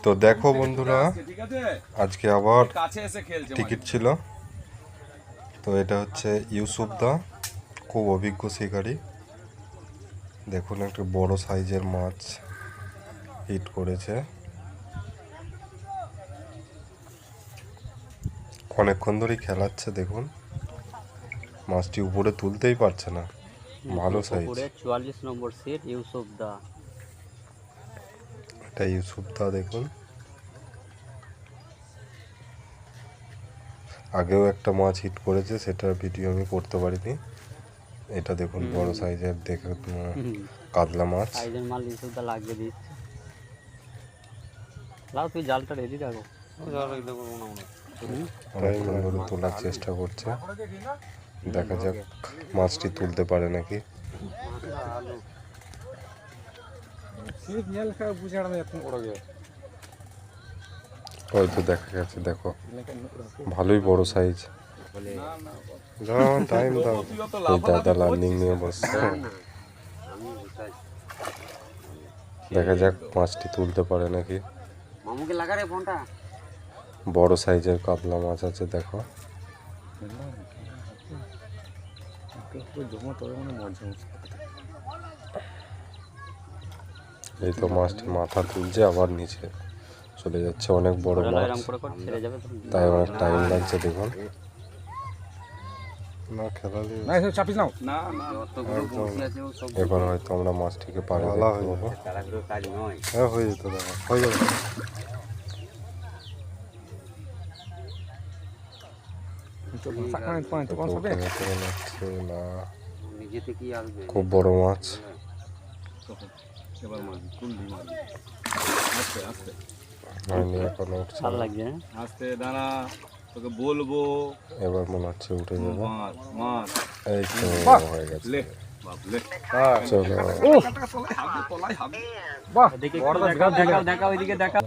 তো দেখো বন্ধুরা, আজকে আবার টিকিট ছিল। তো এটা হচ্ছে ইউসুফ দা, খুব অভিজ্ঞ শিকারী। দেখুন একটা বড় সাইজের মাছ হিট করেছে। অনেকক্ষণ ধরেই খেলাচ্ছে। দেখুন মাছটি উপরে তুলতেই পারছে না, ভালো সাইজ। 44 নম্বর সেট ইউসুফ দা। এটা ইউসুফ দা। দেখুন আগেও একটা মাছ হিট করেছে, সেটার ভিডিও আমি করতে পারিনি। এটা দেখুন বড় সাইজের, দেখে কাতলা মাছ। সাইজের মাল ইউসুফ দা লাগিয়ে দিচ্ছে। লাও তুই জালটা রেডি রাখো। অনেকক্ষণ ধরে তোলার চেষ্টা করছে, দেখা যাক মাছটি তুলতে পারে নাকি। হয়তো দেখা গেছে, দেখো ভালোই বড় সাইজ। টাইম দাও, এই দাদা লার্নিং নিয়ে বসছে। দেখা যাক মাছটি তুলতে পারে নাকি। বড় সাইজের কাতলা মাছ আছে, দেখো। এই তো মাছটি মাথা তুলছে, আবার নিচে চলে যাচ্ছে। অনেক বড় মাছ, তাই অনেক টাইম লাগছে। দেখুন না খেলালে এবার হয়তো আমরা মাছটিকে পারে দেখতে পাবো। হ্যাঁ হয়ে যেত, দেখা হয়ে যাবে। খুব বড় মাছ। বলবো এবার মনে হচ্ছে উঠে যাবে। এই তো হয়ে গেছে। চলো দেখা ওইদিকে দেখা